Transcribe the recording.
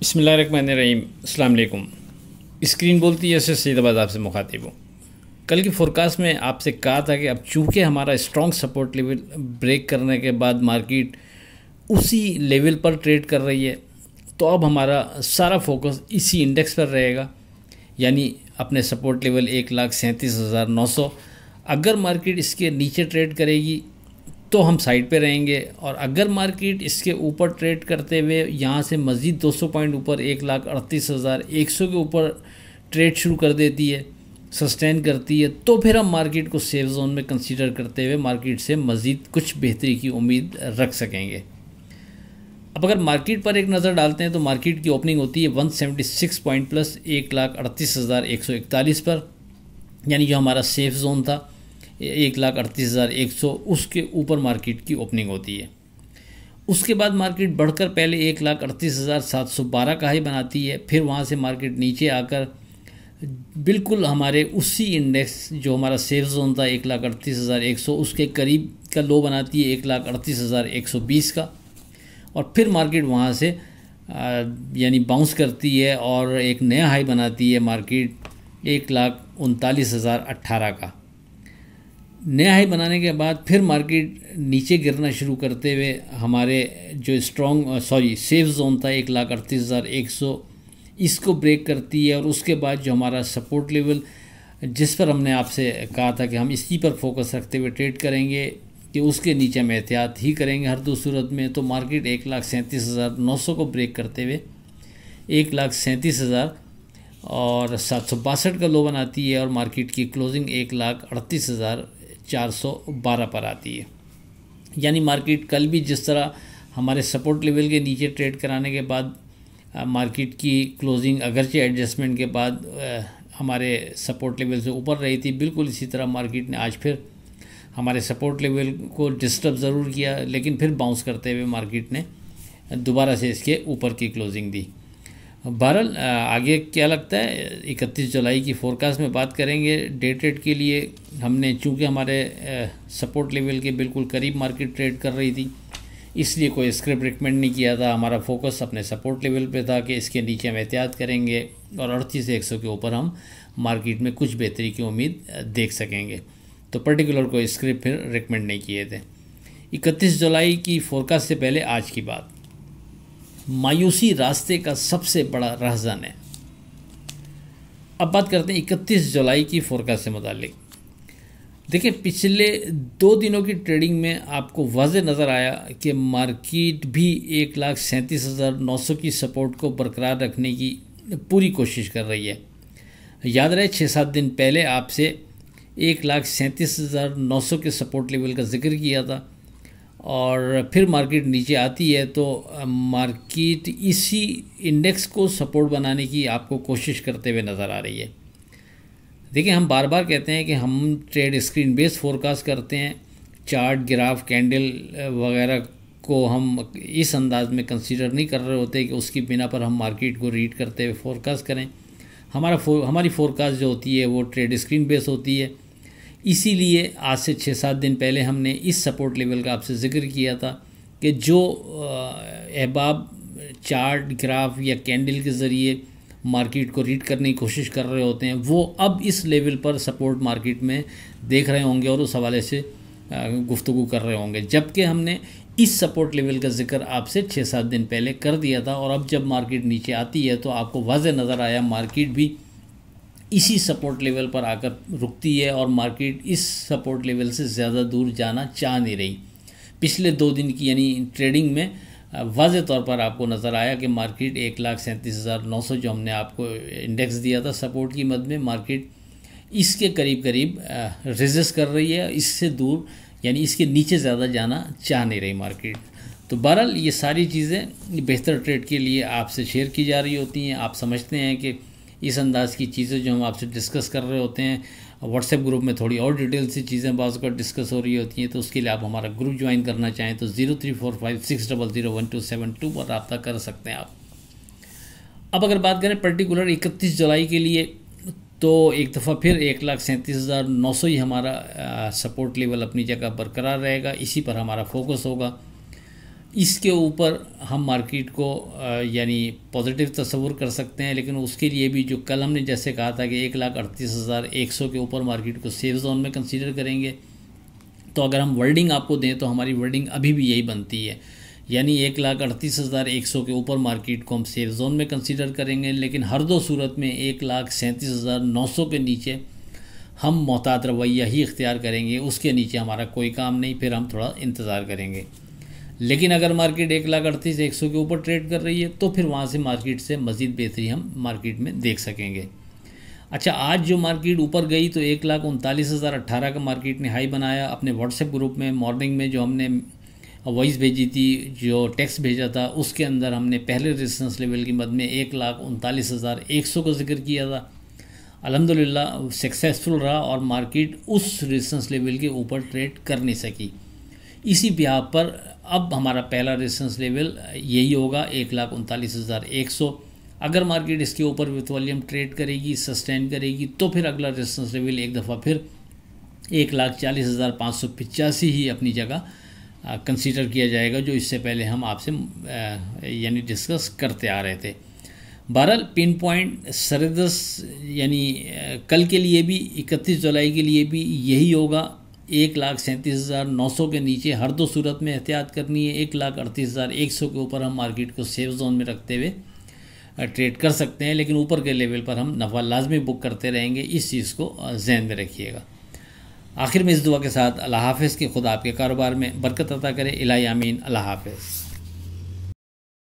बिस्मिल्लाहिर्रहमानिर्रहीम। अस्सलाम वालेकुम। स्क्रीन बोलती है ऐसे सईदाबाद आपसे मुखातिब हूँ। कल की फोरकास्ट में आपसे कहा था कि अब चूँकि हमारा स्ट्रॉन्ग सपोर्ट लेवल ब्रेक करने के बाद मार्केट उसी लेवल पर ट्रेड कर रही है, तो अब हमारा सारा फोकस इसी इंडेक्स पर रहेगा, यानी अपने सपोर्ट लेवल 1,37,900। अगर मार्केट इसके नीचे ट्रेड करेगी तो हम साइड पे रहेंगे, और अगर मार्केट इसके ऊपर ट्रेड करते हुए यहाँ से मज़ीद 200 पॉइंट ऊपर 1,38,100 के ऊपर ट्रेड शुरू कर देती है, सस्टेन करती है, तो फिर हम मार्केट को सेफ जोन में कंसीडर करते हुए मार्केट से मज़ीद कुछ बेहतरी की उम्मीद रख सकेंगे। अब अगर मार्केट पर एक नज़र डालते हैं तो मार्केट की ओपनिंग होती है 176 पॉइंट प्लस 1,38,141 पर, यानी जो हमारा सेफ जोन था 1,38,100, उसके ऊपर मार्केट की ओपनिंग होती है। उसके बाद मार्केट बढ़कर पहले 1,38,712 का हाई बनाती है, फिर वहाँ से मार्केट नीचे आकर बिल्कुल हमारे उसी इंडेक्स जो हमारा सेफ जोन था 1,38,100 उसके करीब का लो बनाती है 1,38,120 का, और फिर मार्केट वहाँ से यानी बाउंस करती है और एक नया हाई बनाती है मार्केट 1,39,018 का। नया हाई बनाने के बाद फिर मार्केट नीचे गिरना शुरू करते हुए हमारे जो सेफ जोन था 1,38,100 इसको ब्रेक करती है, और उसके बाद जो हमारा सपोर्ट लेवल जिस पर हमने आपसे कहा था कि हम इसी पर फोकस रखते हुए ट्रेड करेंगे कि उसके नीचे हम एहतियात ही करेंगे हर दो सूरत में, तो मार्केट 1,37,900 को ब्रेक करते हुए 1,37,762 का लो बनाती है, और मार्केट की क्लोजिंग 1,38,412 पर आती है। यानी मार्केट कल भी जिस तरह हमारे सपोर्ट लेवल के नीचे ट्रेड कराने के बाद मार्केट की क्लोजिंग अगरचे एडजस्टमेंट के बाद हमारे सपोर्ट लेवल से ऊपर रही थी, बिल्कुल इसी तरह मार्केट ने आज फिर हमारे सपोर्ट लेवल को डिस्टर्ब ज़रूर किया, लेकिन फिर बाउंस करते हुए मार्केट ने दोबारा से इसके ऊपर की क्लोजिंग दी। बहरहाल आगे क्या लगता है, 31 जुलाई की फ़ोरकास्ट में बात करेंगे। डे ट्रेड के लिए हमने चूँकि हमारे सपोर्ट लेवल के बिल्कुल करीब मार्केट ट्रेड कर रही थी, इसलिए कोई स्क्रिप्ट रिकमेंड नहीं किया था। हमारा फोकस अपने सपोर्ट लेवल पे था कि इसके नीचे हम एहतियात करेंगे और 38,100 के ऊपर हम मार्केट में कुछ बेहतरी की उम्मीद देख सकेंगे, तो पर्टिकुलर कोई स्क्रिप्ट फिर रिकमेंड नहीं किए थे। 31 जुलाई की फ़ोरकास्ट से पहले आज की बात, मायूसी रास्ते का सबसे बड़ा रहज़न है। अब बात करते हैं 31 जुलाई की फ़ोरकास्ट से मुताल्लिक। देखिए, पिछले 2 दिनों की ट्रेडिंग में आपको वाज़ेह नज़र आया कि मार्केट भी 1,37,900 की सपोर्ट को बरकरार रखने की पूरी कोशिश कर रही है। याद रहे 6-7 दिन पहले आपसे 1,37,900 के सपोर्ट लेवल का जिक्र किया था, और फिर मार्केट नीचे आती है तो मार्केट इसी इंडेक्स को सपोर्ट बनाने की आपको कोशिश करते हुए नज़र आ रही है। देखिए, हम बार बार कहते हैं कि हम ट्रेड स्क्रीन बेस्ड फोरकास्ट करते हैं, चार्ट, ग्राफ, कैंडल वगैरह को हम इस अंदाज में कंसीडर नहीं कर रहे होते कि उसकी बिना पर हम मार्केट को रीड करते हुए फोरकास्ट करें। हमारी फोरकास्ट जो होती है वो ट्रेड स्क्रीन बेस्ड होती है। इसीलिए आज से 6-7 दिन पहले हमने इस सपोर्ट लेवल का आपसे जिक्र किया था कि जो अहबाब चार्ट, ग्राफ या कैंडल के ज़रिए मार्केट को रीड करने की कोशिश कर रहे होते हैं, वो अब इस लेवल पर सपोर्ट मार्केट में देख रहे होंगे और उस हवाले से गुफ्तगू कर रहे होंगे, जबकि हमने इस सपोर्ट लेवल का जिक्र आपसे 6-7 दिन पहले कर दिया था। और अब जब मार्केट नीचे आती है तो आपको वाज़ेह नज़र आया मार्केट भी इसी सपोर्ट लेवल पर आकर रुकती है, और मार्केट इस सपोर्ट लेवल से ज़्यादा दूर जाना चाह नहीं रही। पिछले 2 दिन की यानी ट्रेडिंग में वाज़ेह तौर पर आपको नज़र आया कि मार्केट 1,37,900 जो हमने आपको इंडेक्स दिया था सपोर्ट की मद में, मार्केट इसके करीब रेजिस्ट कर रही है, इससे दूर यानी इसके नीचे ज़्यादा जाना चाह नहीं रही मार्केट। तो बहरहाल ये सारी चीज़ें बेहतर ट्रेड के लिए आपसे शेयर की जा रही होती हैं। आप समझते हैं कि इस अंदाज़ की चीज़ें जो हम आपसे डिस्कस कर रहे होते हैं, व्हाट्सएप ग्रुप में थोड़ी और डिटेल से चीज़ें बाज़ कर डिस्कस हो रही होती हैं, तो उसके लिए आप हमारा ग्रुप ज्वाइन करना चाहें तो 0345600127 पर रब्ता कर सकते हैं आप। अब अगर बात करें पर्टिकुलर 31 जुलाई के लिए, तो एक दफ़ा फिर 1,37,900 ही हमारा सपोर्ट लेवल अपनी जगह बरकरार रहेगा, इसी पर हमारा फोकस होगा। इसके ऊपर हम मार्केट को यानी पॉजिटिव तस्वुर कर सकते हैं, लेकिन उसके लिए भी जो कल हमने जैसे कहा था कि 1,38,100 के ऊपर मार्केट को सेफ जोन में कंसीडर करेंगे, तो अगर हम वर्डिंग आपको दें तो हमारी वर्डिंग अभी भी यही बनती है, यानी 1,38,100 के ऊपर मार्केट को हम सेफ जोन में कंसीडर करेंगे, लेकिन हर दो सूरत में 1,37,900 के नीचे हम मोहतात रवैया ही इख्तियार करेंगे, उसके नीचे हमारा कोई काम नहीं, फिर हम थोड़ा इंतज़ार करेंगे। लेकिन अगर मार्केट 1,38,100 के ऊपर ट्रेड कर रही है तो फिर वहाँ से मार्केट से मज़ीद बेहतरी हम मार्केट में देख सकेंगे। अच्छा, आज जो मार्केट ऊपर गई तो 1,39,018 का मार्केट ने हाई बनाया। अपने व्हाट्सएप ग्रुप में मॉर्निंग में जो हमने वॉइस भेजी थी, जो टेक्स्ट भेजा था, उसके अंदर हमने पहले रेजिस्टेंस लेवल की मद में 1,39,100 का जिक्र किया था। अल्हम्दुलिल्लाह सक्सेसफुल रहा और मार्केट उस रेजिस्टेंस लेवल के ऊपर ट्रेड कर नहीं सकी। इसी ब्याह पर अब हमारा पहला रेजिस्टेंस लेवल यही होगा 1,39,100। अगर मार्केट इसके ऊपर विथ वॉल्यूम ट्रेड करेगी, सस्टेन करेगी, तो फिर अगला रेजिस्टेंस लेवल एक दफ़ा फिर 1,40,585 ही अपनी जगह कंसीडर किया जाएगा, जो इससे पहले हम आपसे यानी डिस्कस करते आ रहे थे। बहरहाल पिन पॉइंट सरदस यानी कल के लिए भी 31 जुलाई के लिए भी यही होगा। 1,37,900 के नीचे हर दो सूरत में एहतियात करनी है। 1,38,100 के ऊपर हम मार्केट को सेफ जोन में रखते हुए ट्रेड कर सकते हैं, लेकिन ऊपर के लेवल पर हम नफ़ा लाजमी बुक करते रहेंगे। इस चीज़ को जहन में रखिएगा। आखिर में इस दुआ के साथ अल्लाह हाफ़िज़ कि खुदा आपके कारोबार में बरकत अता करे। इलाही आमीन। अल्लाह हाफ़िज़।